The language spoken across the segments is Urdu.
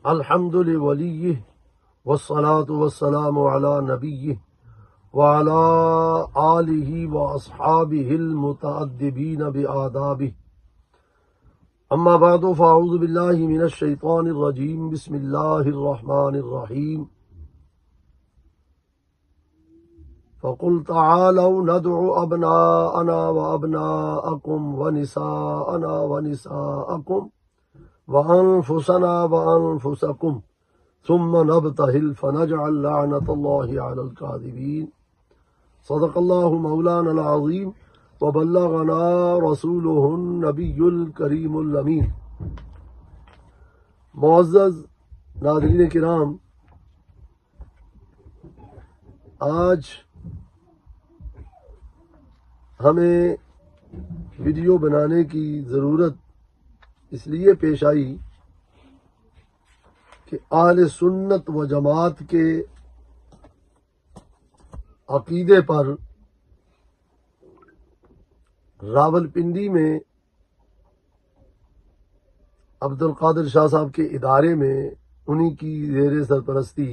الحمد لوليه والصلاة والسلام على نبيه وعلى آله وأصحابه المتأدبين بآدابه أما بعد فأعوذ بالله من الشيطان الرجيم بسم الله الرحمن الرحيم فقل تعالوا ندعو أبناءنا وأبناءكم ونساءنا ونساءكم وأنفسنا وأنفسكم ثم نبتهل فنجعل لعنة الله على الكاذبين صدق الله مولانا العظيم وبلغنا رسوله النبي الكريم الأمين۔ معزز ناظرین کرام، آج ہمیں ویڈیو بنانے کی ضرورت اس لیے پیش آئی کہ اہل سنت و جماعت کے عقیدے پر راولپنڈی میں عبد القادر شاہ صاحب کے ادارے میں انہی کی زیر سرپرستی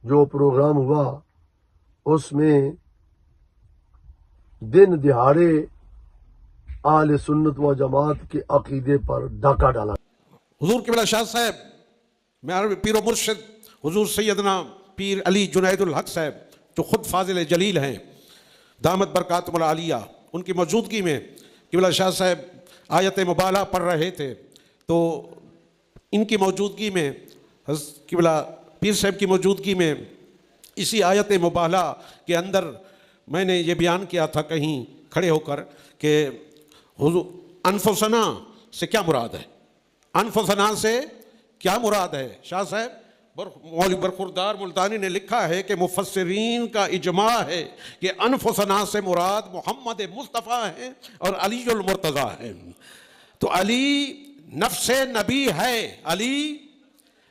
جو پروگرام ہوا، اس میں دن دہاڑے اہل سنت و جماعت کے عقیدے پر ڈاکہ ڈالا۔ حضور قبلہ شاہ صاحب میرے پیر و مرشد حضور سیدنا پیر علی جنید الحق صاحب جو خود فاضل جلیل ہیں دامت برکاتہم العالیہ، ان کی موجودگی میں قبلہ شاہ صاحب آیت مبالہ پڑھ رہے تھے، تو ان کی موجودگی میں قبلہ پیر صاحب کی موجودگی میں اسی آیت مبالہ کے اندر میں نے یہ بیان کیا تھا کہیں کھڑے ہو کر کہ حضور انفسنا سے کیا مراد ہے، انفسنا سے کیا مراد ہے۔ شاہ صاحب مولوی برخوردار ملتانی نے لکھا ہے کہ مفسرین کا اجماع ہے کہ انفسنا سے مراد محمد مصطفیٰ ہیں اور علی المرتضیٰ ہیں۔ تو علی نفس نبی ہے، علی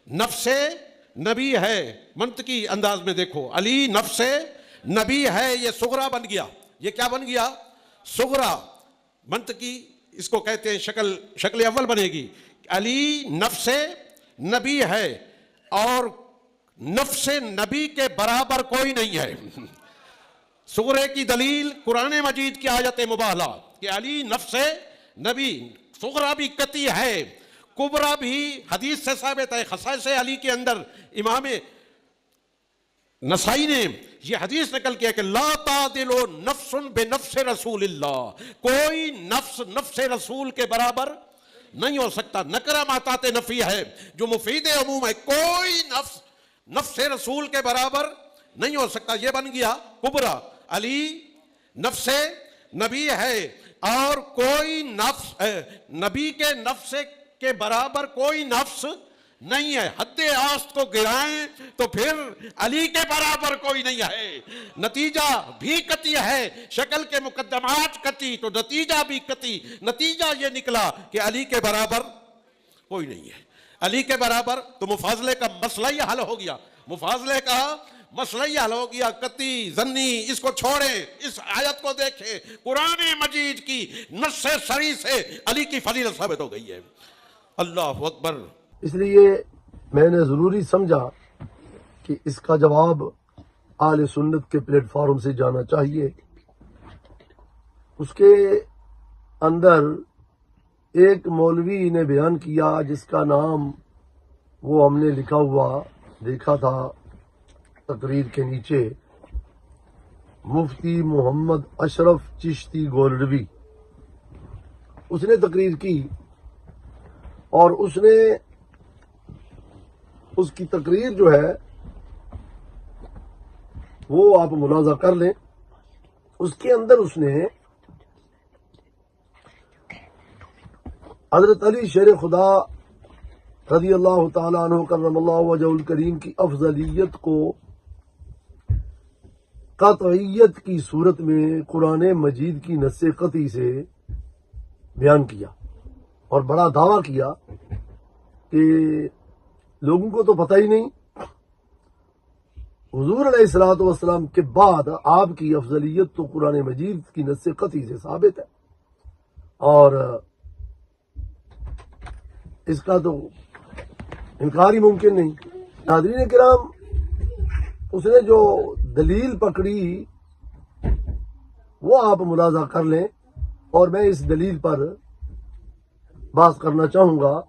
نفس نبی ہے۔ منطقی انداز میں دیکھو، علی نفس نبی ہے، یہ صغرا بن گیا۔ یہ کیا بن گیا؟ صغرا۔ منطقی اس کو کہتے ہیں شکل اول بنے گی۔ علی نفس نبی ہے اور نفس نبی کے برابر کوئی نہیں ہے۔ صغرے کی دلیل قرآن مجید کی آیت مبالہ کہ علی نفس نبی، صغرا بھی قطعی ہے، کبرا بھی حدیث سے ثابت ہے۔ خصائص علی کے اندر امام نسائی نے یہ حدیث نقل کیا کہ لا تعدل نفس بنفس رسول اللہ، کوئی نفس رسول کے برابر نہیں ہو سکتا۔ نکرہ ماتات نفی ہے جو مفید عموم ہے، کوئی نفس رسول کے برابر نہیں ہو سکتا۔ یہ بن گیا کبرا۔ علی نفس نبی ہے اور کوئی نفس نبی کے نفس کے برابر کوئی نفس نہیں ہے۔ حد آست کو گرائیں تو پھر علی کے برابر کوئی نہیں ہے۔ نتیجہ بھی قطعی ہے، شکل کے مقدمات قطعی تو نتیجہ بھی قطعی۔ نتیجہ یہ نکلا کہ علی کے برابر کوئی نہیں ہے۔ علی کے برابر تو مفاضلے کا مسئلہ ہی حل ہو گیا، مفاضلے کا مسئلہ ہی حل ہو گیا۔ قطعی ظنی اس کو چھوڑیں، اس آیت کو دیکھیں، قرآن مجید کی نص صریح سے علی کی فضیلت ثابت ہو گئی ہے۔ اللہ اکبر۔ اس لیے میں نے ضروری سمجھا کہ اس کا جواب اہل سنت کے پلیٹ فارم سے جانا چاہیے۔ اس کے اندر ایک مولوی نے بیان کیا جس کا نام وہ ہم نے لکھا ہوا دیکھا تھا تقریر کے نیچے، مفتی محمد اشرف چشتی گولڈوی۔ اس نے تقریر کی اور اس نے اس کی تقریر جو ہے وہ آپ ملاحظہ کر لیں۔ اس کے اندر اس نے حضرت علی شیر خدا رضی اللہ تعالیٰ عنہ کرم اللہ وجہ الکریم کی افضلیت کو قطعیت کی صورت میں قرآن مجید کی نص قطعی سے بیان کیا اور بڑا دعویٰ کیا کہ لوگوں کو تو پتہ ہی نہیں، حضور علیہ الصلوۃ والسلام کے بعد آپ کی افضلیت تو قرآن مجید کی نص قطعی سے ثابت ہے، اور اس کا تو انکار ہی ممکن نہیں۔ ناظرین کرام، اس نے جو دلیل پکڑی وہ آپ ملاحظہ کر لیں، اور میں اس دلیل پر بات کرنا چاہوں گا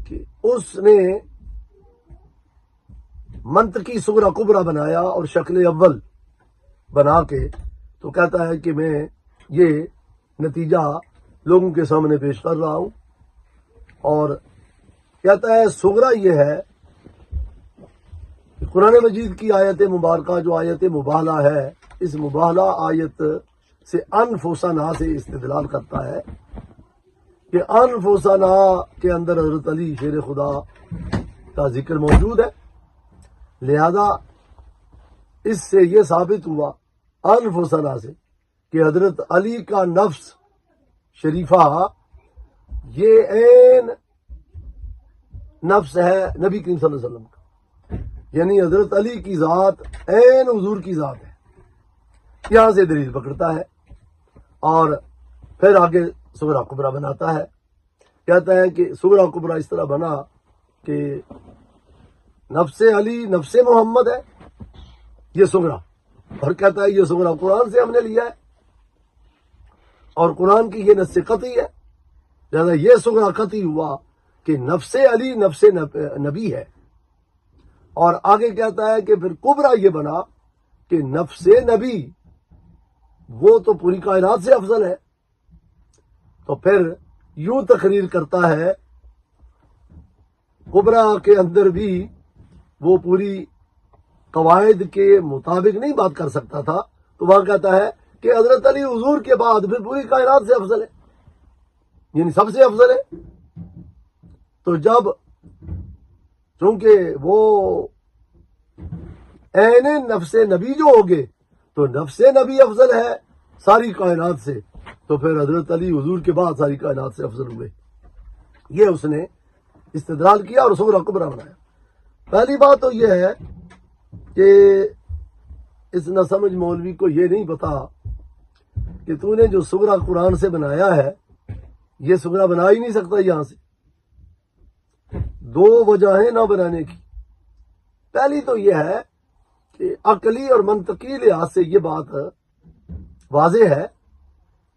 کہ اس نے منطقی صغرا کبرا بنایا اور شکل اول بنا کے تو کہتا ہے کہ میں یہ نتیجہ لوگوں کے سامنے پیش کر رہا ہوں، اور کہتا ہے صغرا یہ ہے کہ قرآن مجید کی آیت مبارکہ جو آیت مباہلہ ہے، اس مباہلہ آیت سے انفسنا سے استدلال کرتا ہے کہ انفسنا کے اندر حضرت علی شیر خدا کا ذکر موجود ہے، لہذا اس سے یہ ثابت ہوا انفسنا سے کہ حضرت علی کا نفس شریفہ یہ عین نفس ہے نبی کریم صلی اللہ علیہ وسلم کا، یعنی حضرت علی کی ذات عین حضور کی ذات ہے۔ یہاں سے دلیل پکڑتا ہے اور پھر آگے صغرا کبرا بناتا ہے، کہتا ہے کہ صغرا کبرا اس طرح بنا کہ نفس علی نفس محمد ہے یہ صغرا، اور کہتا ہے یہ صغرا قرآن سے ہم نے لیا ہے اور قرآن کی یہ نص قطعی ہے، لہذا یہ صغرا قطعی ہوا کہ نفس علی نفس نبی ہے۔ اور آگے کہتا ہے کہ پھر کبرا یہ بنا کہ نفس نبی وہ تو پوری کائنات سے افضل ہے، تو پھر یوں تقریر کرتا ہے کبرا کے اندر بھی وہ پوری قواعد کے مطابق نہیں بات کر سکتا تھا، تو وہاں کہتا ہے کہ حضرت علی حضور کے بعد پھر پوری کائنات سے افضل ہے، یعنی سب سے افضل ہے۔ تو جب چونکہ وہ عین نفس نبی جو ہوگے تو نفس نبی افضل ہے ساری کائنات سے، تو پھر حضرت علی حضور کے بعد ساری کائنات سے افضل ہوئے۔ یہ اس نے استدلال کیا اور صغرا کبرا بنایا۔ پہلی بات تو یہ ہے کہ اس نہ سمجھ مولوی کو یہ نہیں پتا کہ تو نے جو صغرا قرآن سے بنایا ہے یہ صغرا بنا ہی نہیں سکتا۔ یہاں سے دو وجہ ہیں نہ بنانے کی۔ پہلی تو یہ ہے کہ عقلی اور منطقی لحاظ سے یہ بات واضح ہے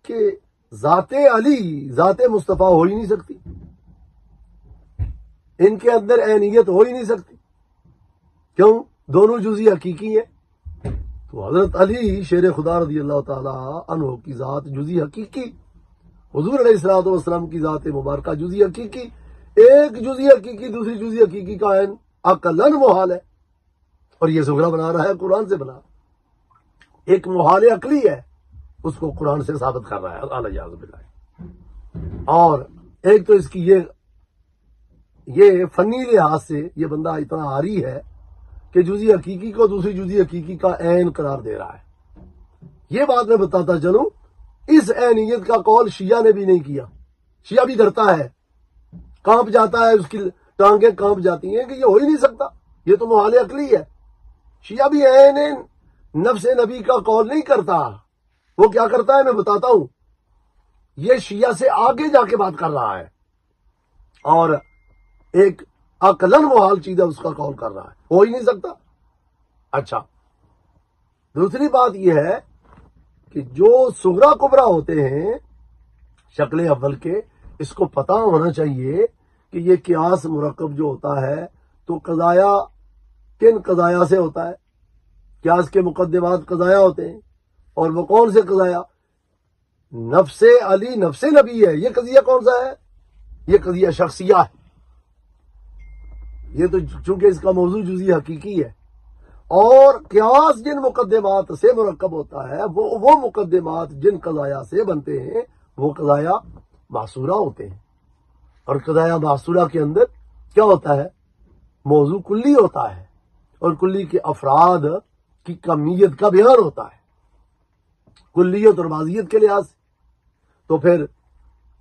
کہ ذات علی ذات مصطفیٰ ہو ہی نہیں سکتی، ان کے اندر عینیت ہو ہی نہیں سکتی، کیوں؟ دونوں جزئی حقیقی ہیں۔ تو حضرت علی شیر خدا رضی اللہ تعالی عنہ کی ذات جزئی حقیقی، حضور علیہ الصلوۃ والسلام کی ذات مبارکہ جزئی حقیقی، ایک جزئی حقیقی دوسری جزئی حقیقی کا عین عقلاً محال ہے، اور یہ صغرا بنا رہا ہے قرآن سے بنا، ایک محال عقلی ہے اس کو قرآن سے ثابت کر رہا ہے اعلیٰ باللہ۔ اور ایک تو اس کی یہ فنی لحاظ سے یہ بندہ اتنا عاری ہے کہ جزئی حقیقی کو دوسری جزئی حقیقی کا عین قرار دے رہا ہے۔ یہ بات میں بتاتا چلوں، اس عینیت کا قول شیعہ نے بھی نہیں کیا، شیعہ بھی ڈرتا ہے، کانپ جاتا ہے، اس کی ٹانگیں کانپ جاتی ہیں کہ یہ ہو ہی نہیں سکتا، یہ تو محال عقلی ہے۔ شیعہ بھی عین نفس نبی کا قول نہیں کرتا، وہ کیا کرتا ہے میں بتاتا ہوں، یہ شیعہ سے آگے جا کے بات کر رہا ہے اور ایک عقلاً محال چیز ہے اس کا قول کر رہا ہے، ہو ہی نہیں سکتا۔ اچھا، دوسری بات یہ ہے کہ جو صغرا کبرا ہوتے ہیں شکل اول کے، اس کو پتہ ہونا چاہیے کہ یہ قیاس مرکب جو ہوتا ہے تو قضایا کن قضایا سے ہوتا ہے؟ قیاس کے مقدمات قضایا ہوتے ہیں، اور وہ کون سے قضایا؟ نفس علی نفس نبی ہے، یہ قضیہ کون سا ہے؟ یہ قضیہ شخصیہ ہے، یہ تو چونکہ اس کا موضوع جزئی حقیقی ہے، اور قیاس جن مقدمات سے مرکب ہوتا ہے وہ مقدمات جن قضایا سے بنتے ہیں وہ قضایا محصورہ ہوتے ہیں، اور قضایا محصورہ کے اندر کیا ہوتا ہے؟ موضوع کلی ہوتا ہے، اور کلی کے افراد کی کمیت کا بیان ہوتا ہے کلیت اور بعضیت کے لحاظ سے۔ تو پھر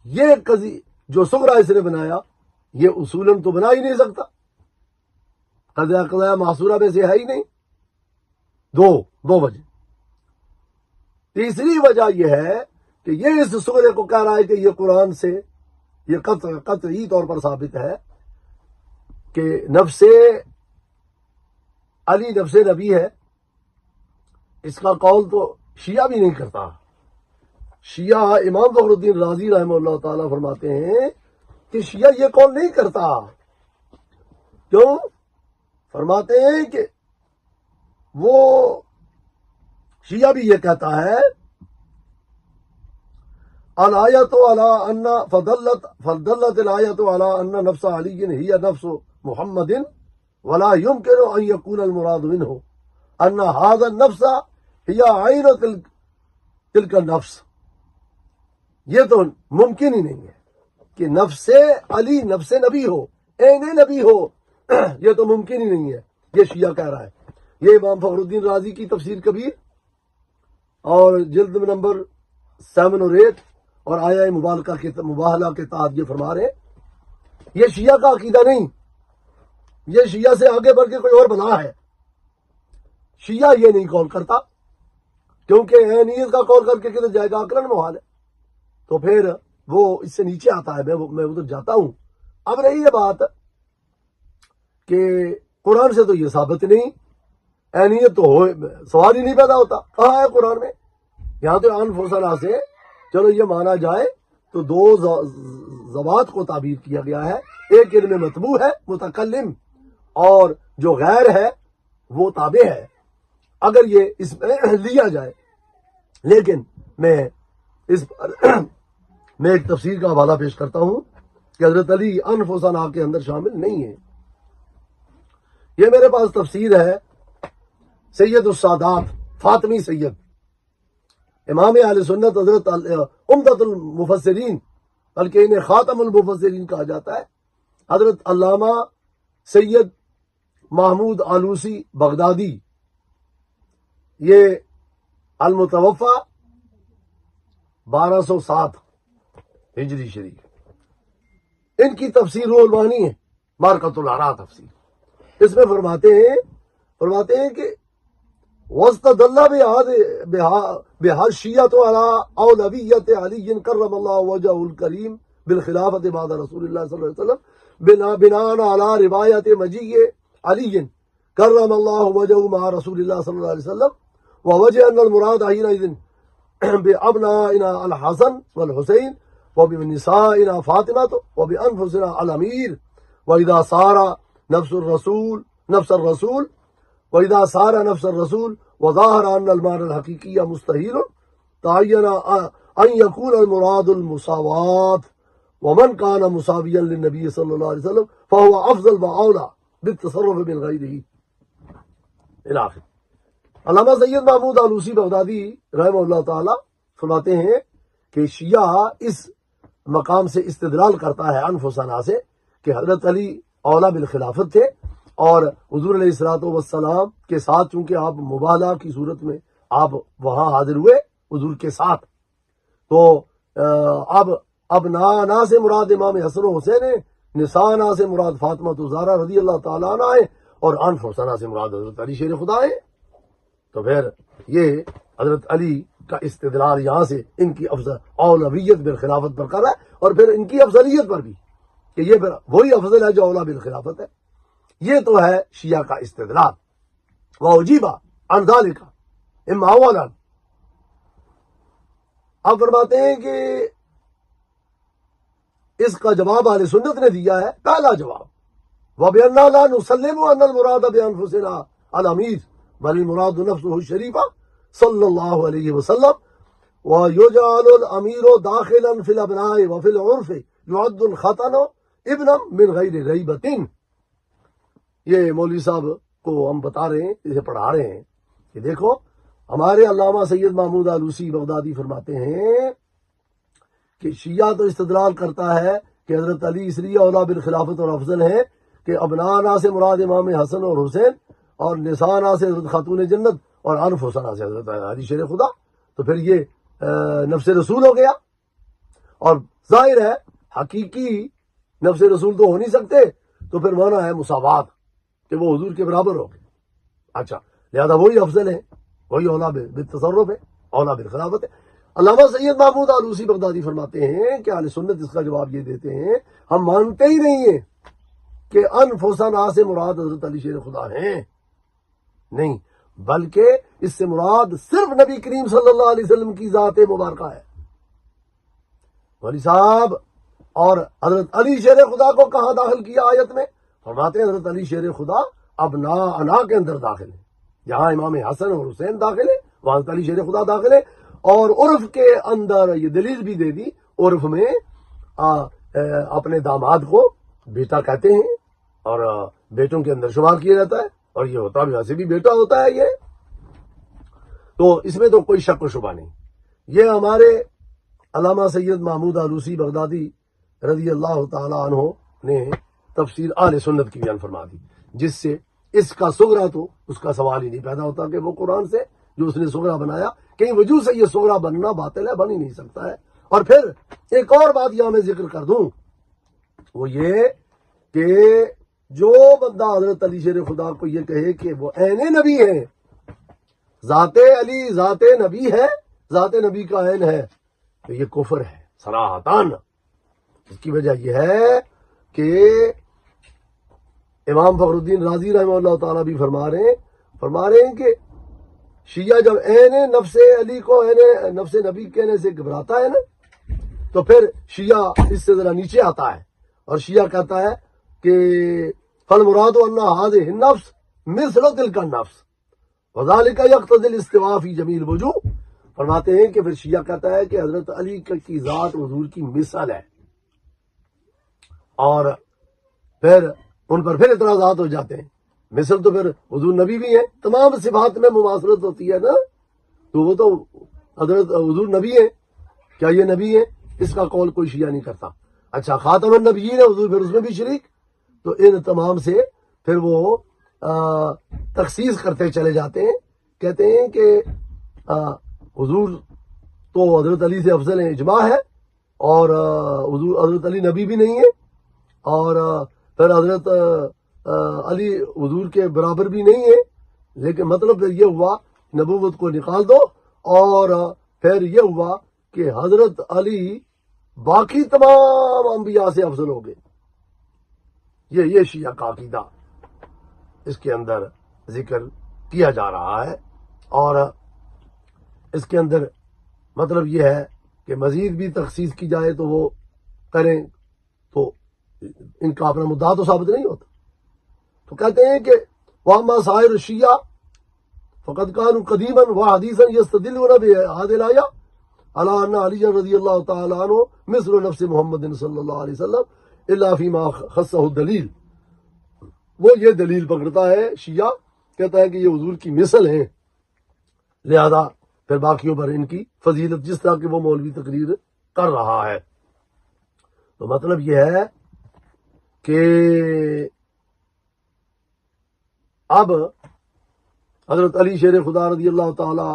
یہ قضیہ جو صغرا اس نے بنایا یہ اصولاً تو بنا ہی نہیں سکتا، قضایا محصورہ میں سے ہے ہی نہیں۔ دو وجہ۔ تیسری وجہ یہ ہے کہ یہ اس صغرے کو کہہ رہا ہے کہ یہ قرآن سے یہ قطعی طور پر ثابت ہے، کہ نفس علی نفس نبی ہے، اس کا قول تو شیعہ بھی نہیں کرتا. شیعہ امام فخر الدین رازی رحمہ اللہ تعالیٰ فرماتے ہیں کہ شیعہ یہ قول نہیں کرتا. کیوں؟ فرماتے ہیں کہ وہ شیعہ بھی یہ کہتا ہے الآیت علی ان فدلت الآیت علی ان نفس علی ہی نفس محمد ولا يمكن ان يكون المراد منه ان هذا النفس هي عین تلك النفس. یہ تو ممکن ہی نہیں ہے کہ نفس علی نفس نبی ہو، عین نبی ہو. یہ تو ممکن ہی نہیں ہے. یہ شیعہ کہہ رہا ہے. یہ امام فخر الدین رازی کی تفسیر کبیر اور جلد نمبر 7 اور 8 اور آیہ مباہلہ کے تحت یہ فرما رہے ہیں. یہ شیعہ کا عقیدہ نہیں، یہ شیعہ سے آگے بڑھ کے کوئی اور بنا ہے. شیعہ یہ نہیں قول کرتا، کیونکہ عینیت کا قول کر کے کدھر جائے گا، عقلاً محال ہے. تو پھر وہ اس سے نیچے آتا ہے، میں ادھر جاتا ہوں. اب رہی یہ بات کہ قرآن سے تو یہ ثابت نہیں، عینیت تو سوال ہی نہیں پیدا ہوتا. کہاں ہے قرآن میں؟ یہاں تو انفسنا سے چلو یہ مانا جائے تو دو ذوات کو تعبیر کیا گیا ہے. ایک علم مطبوع ہے متکلم، اور جو غیر ہے وہ تابع ہے، اگر یہ اس میں لیا جائے. لیکن میں اس پر میں ایک تفسیر کا حوالہ پیش کرتا ہوں کہ حضرت علی انفسنا کے اندر شامل نہیں ہے. یہ میرے پاس تفسیر ہے سید السادات فاطمی سید امام اہل سنت حضرت عمدۃ المفسرین، بلکہ انہیں خاتم المفسرین کہا جاتا ہے، حضرت علامہ سید محمود آلوسی بغدادی. یہ المتوفا 1207 ہجری شریف. ان کی تفسیر روح المعانی ہے، مارکۃ الآراء تفسیر. اس میں فرماتے ہیں کہ واستدل بها الشیعة على اولویت علی کرم اللہ وجہہ الکریم بالخلافت بعد رسول اللہ صلی اللہ علیہ وسلم بناء على روایت مجیء علی کرم اللہ وجہہ مع رسول اللہ صلی اللہ علیہ وسلم ووجہ ان المراد حینئذ بأبنائنا الحسن والحسین وبنسائنا فاطمہ وبأنفسنا الامیر وإذا صار نفس الرسول وإذا صار نفس الرسول وظاهر أن المعنى الحقيقي مستحيل تعين أن يكون المراد المساواة ومن كان مساويا للنبي صلى الله عليه وسلم فهو أفضل وأولى بالتصرف من غيره إلى آخر. علامہ سید محمود آلوسی بغدادی رحمہ اللہ تعالی فرماتے ہیں کہ شیعہ اس مقام سے استدلال کرتا ہے انفسنا سے کہ حضرت علی اولا بالخلافت تھے، اور حضور علیہ الصلوۃ والسلام کے ساتھ چونکہ آپ مبالغہ کی صورت میں آپ وہاں حاضر ہوئے حضور کے ساتھ، تو اب نا سے مراد امام حسن و حسین ہے، نسانا سے مراد فاطمہ زہرا رضی اللہ تعالیٰ عنہ ہے، اور انفسنا سے مراد حضرت علی شیر خدا ہے. تو پھر یہ حضرت علی کا استدلال یہاں سے ان کی اولویت بالخلافت پر کر رہا ہے، اور پھر ان کی افضلیت پر بھی کہ یہ پھر وہی افضل ہے جو اولا بالخلافت ہے. یہ تو ہے شیعہ کا استدلال. وَأُجِيبَ عَنْ ذَلِكَ إِمَّا أَوَّلًا. آپ فرماتے ہیں کہ اس کا جواب اہل سنت نے دیا ہے. پہلا جواب وَبِأَنَّا لَا نُسَلِّمُ أَنَّ الْمُرَادَ بِأَنفُسِنَا الْأَمِيرُ بل المراد نفسه الشریفہ صلی اللہ علیہ وسلم وَيُجْعَلُ الْأَمِيرُ دَاخِلًا فِي الْأَبْنَاءِ وَفِي الْعُرْفِ يُعَدُّ الْخَطَنُ ابْنًا مِنْ غَيْرِ رَيْبَةٍ. یہ مولوی صاحب کو ہم بتا رہے ہیں، اسے پڑھا رہے ہیں کہ دیکھو ہمارے علامہ سید محمود آلوسی بغدادی فرماتے ہیں کہ شیعہ تو استدلال کرتا ہے کہ حضرت علی اس لیے اولا بالخلافت اور افضل ہیں کہ ابنانا سے مراد امام حسن اور حسین، اور نسانا سے حضرت خاتون جنت، اور انفسنا سے حضرت علی شیر خدا. تو پھر یہ نفس رسول ہو گیا، اور ظاہر ہے حقیقی نفس رسول تو ہو نہیں سکتے، تو پھر مانا ہے مساوات کہ وہ حضور کے برابر ہو گئے. اچھا، لہذا وہی افضل ہے، وہی اولا بالتصرف ہے، اولا بالخلافت ہے. علامہ سید محمود آلوسی بغدادی فرماتے ہیں کہ اہل سنت اس کا جواب یہ دیتے ہیں ہم مانتے ہی نہیں ہیں کہ انفسنا سے مراد حضرت علی شیر خدا ہیں، نہیں، بلکہ اس سے مراد صرف نبی کریم صلی اللہ علیہ وسلم کی ذات مبارکہ ہے۔ مولوی صاحب اور حضرت علی شیر خدا کو کہاں داخل کیا آیت میں؟ فرماتے ہیں حضرت علی شیر خدا ابنا کے اندر داخل ہے، جہاں امام حسن اور حسین داخل ہے وہاں حضرت علی شیر خدا داخل ہے۔ اور عرف کے اندر یہ دلیل بھی دے دی، عرف میں اپنے داماد کو بیٹا کہتے ہیں اور بیٹوں کے اندر شمار کیا جاتا ہے، اور یہ ہوتا بھی ویسے بھی بیٹا ہوتا ہے یہ، تو اس میں تو کوئی شک و شبہ نہیں۔ یہ ہمارے علامہ سید محمود آلوسی بغدادی رضی اللہ تعالی عنہ نے تفسیر اہل سنت کی بیان فرما دی، جس سے اس کا صغرا تو اس کا سوال ہی نہیں پیدا ہوتا کہ وہ قرآن سے جو اس نے صغرا بنایا، کہیں وجوہ سے یہ صغرا بننا باطل ہے، بن ہی نہیں سکتا ہے۔ اور پھر ایک اور بات یہاں میں ذکر کر دوں، وہ یہ کہ جو بندہ حضرت علی شیر خدا کو یہ کہے کہ وہ عین نبی ہے، ذات علی ذات نبی ہے، ذات نبی کا عین ہے، تو یہ کفر ہے صراحتاً۔ اس کی وجہ یہ ہے کہ امام فخر الدین رازی رحمہ اللہ تعالیٰ بھی فرما رہے ہیں کہ شیعہ جب عین نفس علی کو عین نفس نبی کہنے سے گھبراتا ہے نا، تو پھر شیعہ اس سے ذرا نیچے آتا ہے اور شیعہ کہتا ہے کہ فالمراد ان هذه النفس مثل تلك النفس وذلك يقتضي الاستواء في جميع الوجوه۔ فرماتے ہیں کہ پھر شیعہ کہتا ہے کہ حضرت علی کی ذات حضور کی مثل ہے، اور پھر ان پر پھر اعتراضات ہو جاتے ہیں، مثل تو پھر حضور نبی بھی ہیں، تمام صفات میں مماثلت ہوتی ہے نا، تو وہ تو حضرت حضور نبی ہیں، کیا یہ نبی ہیں؟ اس کا قول کوئی شیعہ نہیں کرتا۔ اچھا خاتم النبیین ہے حضور، پھر اس میں بھی شریک، تو ان تمام سے پھر وہ تخصیص کرتے چلے جاتے ہیں، کہتے ہیں کہ حضور تو حضرت علی سے افضل ہیں، اجماع ہے، اور حضرت علی نبی بھی نہیں ہے، اور پھر حضرت علی حضور کے برابر بھی نہیں ہے، لیکن مطلب پھر یہ ہوا نبوت کو نکال دو، اور پھر یہ ہوا کہ حضرت علی باقی تمام انبیاء سے افضل ہو گئے۔ یہ شیعہ کا عقیدہ اس کے اندر ذکر کیا جا رہا ہے، اور اس کے اندر مطلب یہ ہے کہ مزید بھی تخصیص کی جائے تو وہ کریں، تو ان کا اپنا مدعا تو ثابت نہیں ہوتا۔ تو کہتے ہیں کہ وَأَمَّا سَائِرُ الشِّيَّعِ فَقَدْ كَانُوا قَدِيمًا وَحَدِيثًا يَسْتَدِلُّونَ بِهَذِهِ الْآيَةِ عَلَىٰ أَنَّ عَلِيًّا رَضِيَ اللَّهُ تعالیٰ عنہ مثل نفس محمد صلی اللہ علیہ وسلم الا فيما خصه الدلیل۔ وہ یہ دلیل پکڑتا ہے شیعہ، کہتا ہے کہ یہ حضور کی مثل ہیں، لہذا پھر باقیوں پر ان کی فضیلت جس طرح کہ وہ مولوی تقریر کر رہا ہے۔ تو مطلب یہ ہے کہ اب حضرت علی شیر خدا رضی اللہ تعالی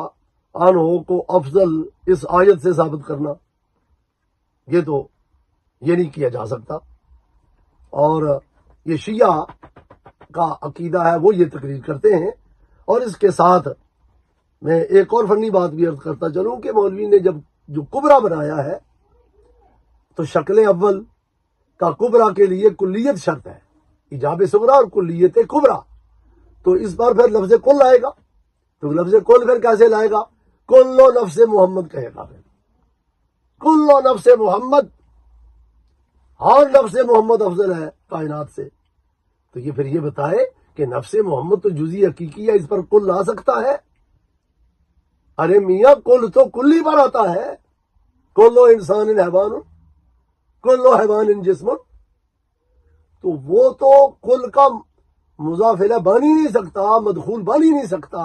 عنہ کو افضل اس آیت سے ثابت کرنا، یہ تو یہ نہیں کیا جا سکتا، اور یہ شیعہ کا عقیدہ ہے، وہ یہ تقریر کرتے ہیں۔ اور اس کے ساتھ میں ایک اور فنی بات بھی عرض کرتا چلوں کہ مولوی نے جب جو کبرا بنایا ہے، تو شکل اول کا کبرا کے لیے کلیت شرط ہے، ایجاب صغرا اور کلیت کبرا، تو اس پر پھر لفظ کل آئے گا، تو لفظ کل پھر کیسے لائے گا؟ کلو نفس محمد کہے گا، پھر کلو نفس محمد، ہر نفس محمد افضل ہے کائنات سے، تو یہ پھر یہ بتائے کہ نفس محمد تو جزئی حقیقی ہے، اس پر کل آ سکتا ہے؟ ارے میاں کل تو کلی پر آتا ہے، کلو انسان حیوان، کلو حیوان جسم، تو وہ تو کل کا مضاف الیہ بن ہی نہیں سکتا، مدخول بن ہی نہیں سکتا،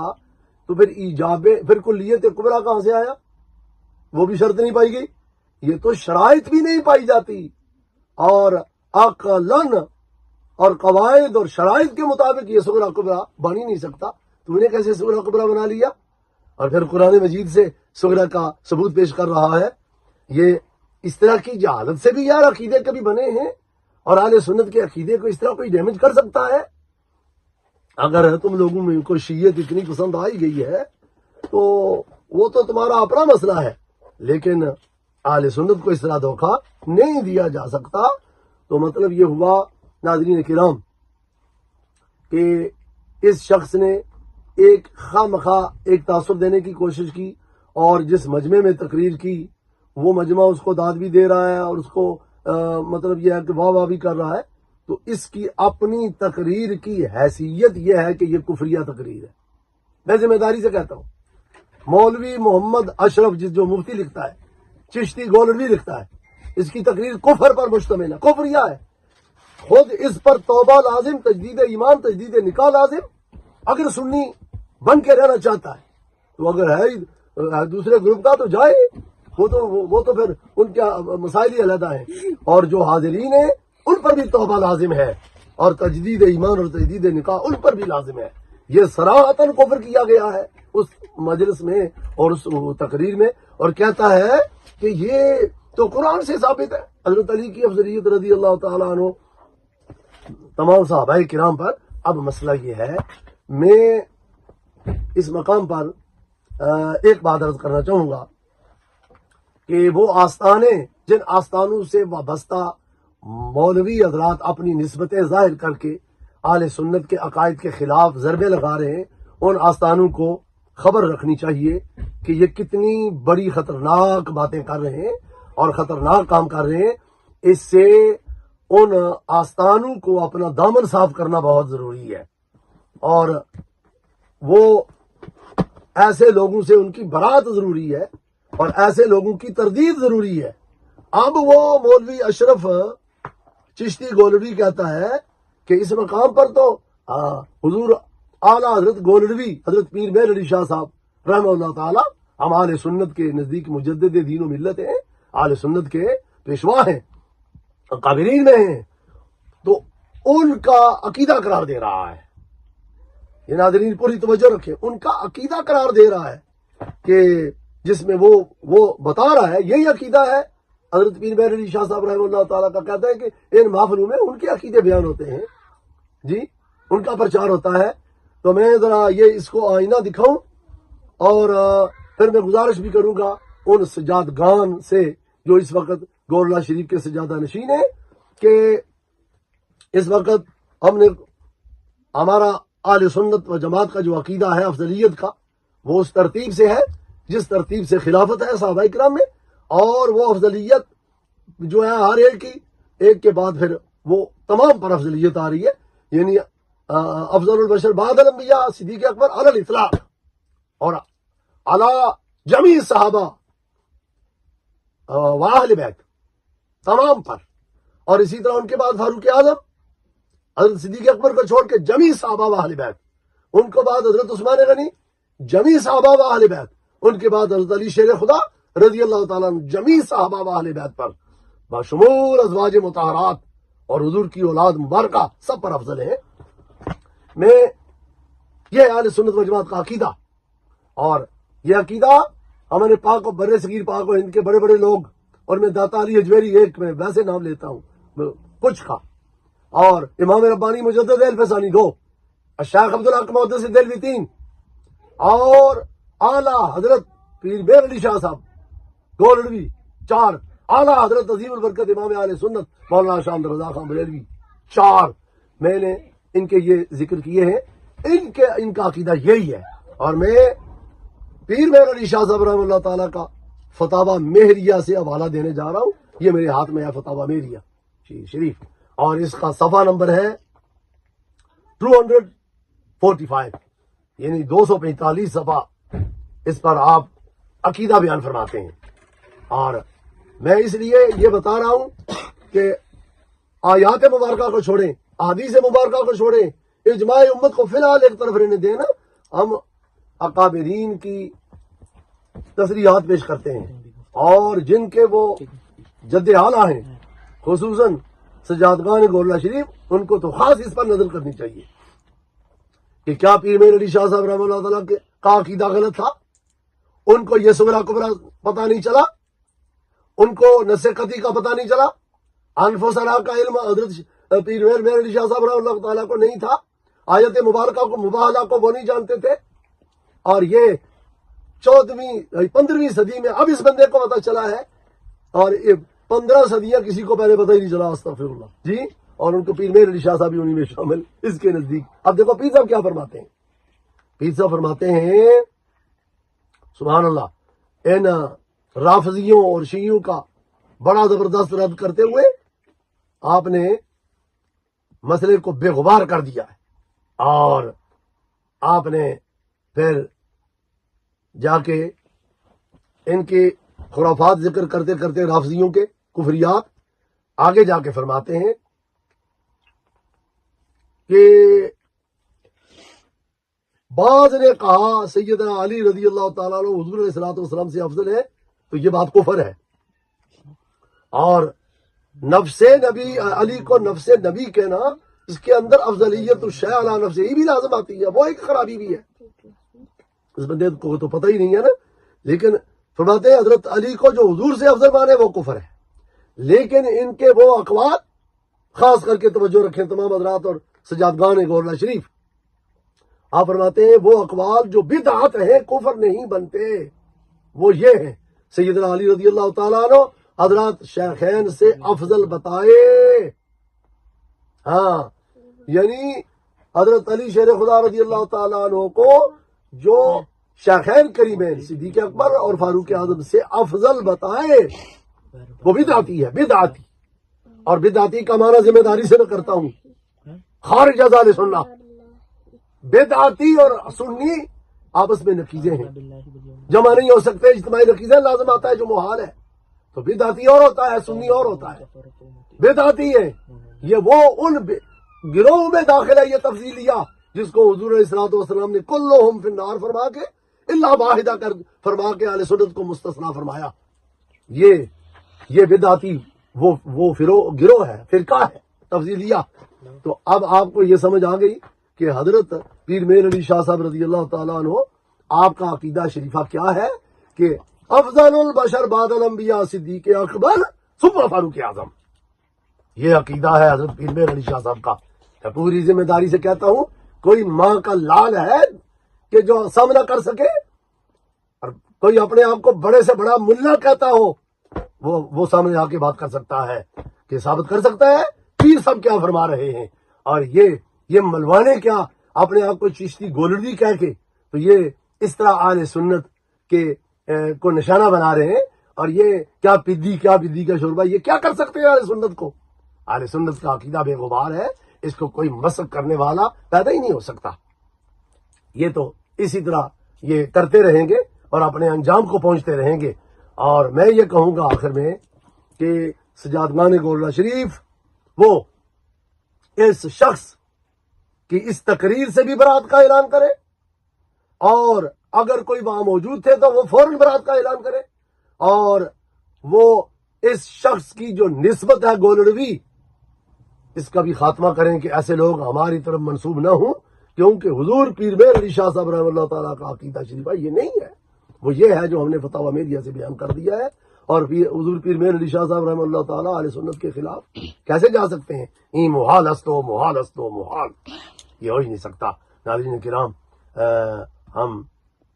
تو پھر ایجاب پھر کلیت کبرا کہاں سے آیا؟ وہ بھی شرط نہیں پائی گئی، یہ تو شرائط بھی نہیں پائی جاتی، اور عقلاً اور قواعد اور شرائط کے مطابق یہ صغرا کبرا بن ہی نہیں سکتا، تو انہیں کیسے صغرا کبرا بنا لیا؟ اور پھر قرآن مجید سے صغرا کا ثبوت پیش کر رہا ہے۔ یہ اس طرح کی جہالت سے بھی یار عقیدے کبھی بنے ہیں، اور اہل سنت کے عقیدے کو اس طرح کوئی ڈیمیج کر سکتا ہے؟ اگر تم لوگوں میں کو شیعت اتنی پسند آئی گئی ہے تو وہ تو تمہارا اپنا مسئلہ ہے، لیکن اہل سنت کو اس طرح دھوکہ نہیں دیا جا سکتا۔ تو مطلب یہ ہوا ناظرین کرام کہ اس شخص نے ایک خواہ ایک تاثر دینے کی کوشش کی اور جس مجمع میں تقریر کی وہ مجمع اس کو داد بھی دے رہا ہے اور اس کو مطلب یہ ہے کہ واہ واہ بھی کر رہا ہے، تو اس کی اپنی تقریر کی حیثیت یہ ہے کہ یہ کفریہ تقریر ہے۔ میں ذمہ داری سے کہتا ہوں، مولوی محمد اشرف جو مفتی لکھتا ہے، چشتی گولڑوی لکھتا ہے، اس کی تقریر کفر پر مشتمل ہے، کفریہ ہے۔ خود اس پر توبہ لازم، تجدید ایمان، تجدید نکاح لازم اگر سنی بن کے رہنا چاہتا ہے، تو اگر ہے دوسرے گروپ کا تو جائے، وہ تو پھر ان کے مسائل ہی علیحدہ ہیں، اور جو حاضرین ہیں ان پر بھی توبہ لازم ہے اور تجدید ایمان اور تجدید نکاح ان پر بھی لازم ہے۔ یہ صراحتاً کفر کیا گیا ہے اس مجلس میں اور اس تقریر میں، اور کہتا ہے کہ یہ تو قرآن سے ثابت ہے، حضرت علی کی افضلیت رضی اللہ تعالیٰ عنہ تمام صحابہ کرام پر۔ اب مسئلہ یہ ہے، میں اس مقام پر ایک بات عرض کرنا چاہوں گا کہ وہ آستانے جن آستانوں سے وابستہ مولوی حضرات اپنی نسبتیں ظاہر کر کے اہل سنت کے عقائد کے خلاف ضربے لگا رہے ہیں، ان آستانوں کو خبر رکھنی چاہیے کہ یہ کتنی بڑی خطرناک باتیں کر رہے ہیں اور خطرناک کام کر رہے ہیں۔ اس سے ان آستانوں کو اپنا دامن صاف کرنا بہت ضروری ہے، اور وہ ایسے لوگوں سے ان کی برات ضروری ہے اور ایسے لوگوں کی تردید ضروری ہے۔ اب وہ مولوی اشرف چشتی گولڑوی کہتا ہے کہ اس مقام پر تو حضور اعلیٰ حضرت گولڑوی، حضرت پیر مہر علی شاہ صاحب رحمہ اللہ تعالی، ہم اہل سنت کے نزدیک مجدد دین و ملت ہیں، اہل سنت کے پیشوا ہیں، قابلین میں ہیں، تو ان کا عقیدہ قرار دے رہا ہے۔ یہ ناظرین پوری توجہ رکھیں، ان کا عقیدہ قرار دے رہا ہے کہ جس میں وہ بتا رہا ہے یہی عقیدہ ہے۔ حضرت پیر مہر علی شاہ صاحب رحمہ اللہ تعالیٰ کا کہتا ہے کہ ان محفلوں میں ان کے عقیدے بیان ہوتے ہیں، جی ان کا پرچار ہوتا ہے۔ تو میں ذرا یہ اس کو آئینہ دکھاؤں اور پھر میں گزارش بھی کروں گا ان سجادگان سے جو اس وقت گورلا شریف کے سجادہ نشین ہیں کہ اس وقت ہمارا اہل سنت و جماعت کا جو عقیدہ ہے افضلیت کا، وہ اس ترتیب سے ہے جس ترتیب سے خلافت ہے صحابہ کرام میں، اور وہ افضلیت جو ہے ہر ایک کے بعد پھر وہ تمام پر افضلیت آ رہی ہے، یعنی افضل البشر بعد الانبیاء صدیق اکبر علی الاطلاق اور علی جمیع صحابہ و اہل بیت تمام پر، اور اسی طرح ان کے بعد فاروق اعظم حضرت صدیق اکبر کو چھوڑ کے جمیع صحابہ و اہل بیت، ان کو بعد حضرت عثمان غنی جمیع صحابہ و اہل بیت، ان کے بعد حضرت علی شیر خدا رضی اللہ تعالیٰ عنہ جمیع صحابہ و اہل بیت پر بشمول ازواج مطہرات اور حضور کی اولاد مبارکہ سب پر افضل ہے۔ میں یہ اہل سنت و جماعت کا عقیدہ، اور یہ عقیدہ ہمارے پاک و بر صغیر پاک و ہند کے بڑے بڑے لوگ، اور میں داتا علی اجویری ایک میں ویسے نام لیتا ہوں کچھ کا، اور امام ربانی مجدد الفسانی 2، الشیخ عبدالحق محدث دہلوی 3، اور اعلیٰ حضرت پیر مہر علی شاہ صاحب گولڑوی 4، اعلیٰ حضرت عظیم البرکت امام اہل سنت مولانا شاہ عبد الرزاق خان بریلوی 4۔ میں نے ان کے یہ ذکر کیے ہیں، ان کا عقیدہ یہی ہے، اور میں پیر مہر علی شاہ صاحب رحمہ اللہ تعالیٰ کا فتاوی مہریہ سے حوالہ دینے جا رہا ہوں، یہ میرے ہاتھ میں ہے فتاوی مہریہ شریف، اور اس کا صفحہ نمبر ہے 245، یعنی 245 صفحہ اس پر آپ عقیدہ بیان فرماتے ہیں۔ اور میں اس لیے یہ بتا رہا ہوں کہ آیات مبارکہ کو چھوڑیں، احادیث مبارکہ کو چھوڑیں، اجماع امت کو فی الحال ایک طرف رہنے دینا، ہم اکابرین کی تصریحات پیش کرتے ہیں، اور جن کے وہ جد اعلیٰ ہیں، خصوصاً سجادگان گورلا شریف، ان کو تو خاص اس پر نظر کرنی چاہیے کہ کیا پیر مہر علی شاہ صاحب رحمہ اللہ تعالیٰ کا عقیدہ غلط تھا، ان کو یہ صغرا کبرا پتہ نہیں چلا، ان کو نص قطعی کا پتہ نہیں چلا، انفسنا کا علم حضرت پیر مہر علی شاہ صاحب رحمہ اللہ تعالیٰ کو نہیں تھا، آیت مبارکہ کو مباہلہ کو وہ نہیں جانتے تھے، اور یہ 15ویں صدی میں اب اس بندے کو پتہ چلا ہے، اور یہ 15 صدیاں کسی کو پہلے پتہ ہی نہیں چلا، استغفر اللہ جی۔ اور ان کو پیر میر علی شاہ صاحب بھی انہی میں شامل اس کے نزدیک. اب دیکھو پیر صاحب کیا فرماتے ہیں. پیر صاحب فرماتے ہیں سبحان اللہ ان رافضیوں اور شیعوں کا بڑا زبردست رد کرتے ہوئے آپ نے مسئلے کو بے غبار کر دیا ہے. اور آپ نے پھر جا کے ان کے خرافات ذکر کرتے کرتے رافضیوں کے کفریات آگے جا کے فرماتے ہیں کہ بعض نے کہا سیدنا علی رضی اللہ تعالیٰ عنہ حضور علیہ الصلوۃ والسلام سے افضل ہے تو یہ بات کفر ہے. اور نفس نبی علی کو نفس نبی کہنا اس کے اندر افضلیت الشیء علی نفسہ ہی بھی لازم آتی ہے. وہ ایک خرابی بھی ہے. اس بندے کو تو پتہ ہی نہیں ہے نا. لیکن فرماتے ہیں حضرت علی کو جو حضور سے افضل مانے وہ کفر ہے. لیکن ان کے وہ اقوال خاص کر کے توجہ رکھیں تمام حضرات اور سجادگان گورلا شریف. آپ فرماتے ہیں وہ اقوال جو بدعت ہیں کفر نہیں بنتے. وہ یہ ہیں سیدنا علی رضی اللہ تعالیٰ عنہ حضرات شیخین سے افضل بتائے. ہاں یعنی حضرت علی شیر خدا رضی اللہ تعالیٰ عنہ کو جو شیخین کریمین صدیق اکبر اور فاروق اعظم سے افضل بتائے وہ بدعتی ہے. بدعتی اور بدعتی کا معنی ذمہ داری سے میں کرتا ہوں خارج از اہل سنت. بدعتی اور سنی آپس میں نقیضے ہیں جمع نہیں ہو سکتے. اجتماعی نقیضہ لازم آتا ہے جو محال ہے. تو بدعتی اور ہوتا ہے سنی اور ہوتا ہے. بدعتی ہے یہ وہ ان گروہوں میں داخل ہے یہ تفصیلیہ جس کو حضور علیہ الصلوۃ والسلام نے کلہم فی النار فرما کے الا واحدہ کر فرما کے اہل سنت کو مستثنا فرمایا. یہ بدعتی وہ گروہ ہے فرقہ ہے تفصیلیہ. تو اب آپ کو یہ سمجھ آ گئی کہ حضرت پیر میر علی شاہ صاحب رضی اللہ تعالیٰ عنہ آپ کا عقیدہ شریفہ کیا ہے کہ افضل البشر بعد الانبیاء صدیق اکبر ثم فاروق اعظم. یہ عقیدہ ہے حضرت پیر میر علی شاہ صاحب کا. میں پوری ذمہ داری سے کہتا ہوں کوئی ماں کا لال ہے کہ جو سامنا کر سکے اور کوئی اپنے آپ کو بڑے سے بڑا ملا کہتا ہو وہ سامنے آ کے بات کر سکتا ہے کہ ثابت کر سکتا ہے پیر صاحب کیا فرما رہے ہیں. اور یہ ملوانے کیا اپنے آپ کو چشتی گولڑی کہہ کے تو یہ اس طرح اہل سنت کے کو نشانہ بنا رہے ہیں. اور یہ کیا پدی کا شوربہ یہ کیا کر سکتے ہیں اہل سنت کو. اہل سنت کا عقیدہ بے غبار ہے. اس کو کوئی مسخ کرنے والا پیدا ہی نہیں ہو سکتا. یہ تو اسی طرح یہ کرتے رہیں گے اور اپنے انجام کو پہنچتے رہیں گے. اور میں یہ کہوں گا آخر میں کہ سجادگان گولڑا شریف وہ اس شخص کی اس تقریر سے بھی برات کا اعلان کرے اور اگر کوئی وہاں موجود تھے تو وہ فوراً برات کا اعلان کرے. اور وہ اس شخص کی جو نسبت ہے گولڑوی اس کا بھی خاتمہ کریں کہ ایسے لوگ ہماری طرف منسوب نہ ہوں. کیونکہ حضور پیر میر علی شاہ صاحب رحمہ اللہ تعالیٰ کا عقیدہ شریفہ یہ نہیں ہے. وہ یہ ہے جو ہم نے فتاوی میڈیا سے بیان کر دیا ہے. اور حضور پیر میر علی شاہ صاحب رحمہ اللہ تعالیٰ اہل سنت کے خلاف کیسے جا سکتے ہیں. محال محال یہ ہو ہی نہیں سکتا. ناظرین کرام ہم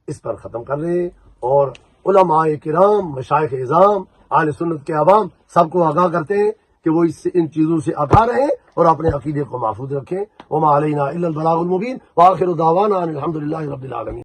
اس پر ختم کر رہے ہیں اور علماء کرام مشائخ اعظام اہل سنت کے عوام سب کو آگاہ کرتے ہیں کہ وہ ان چیزوں سے آگاہ رہیں اور اپنے عقیدے کو محفوظ رکھیں. وما علینا الا البلاغ المبین وآخر دعوانا ان الحمد للہ رب العالمین.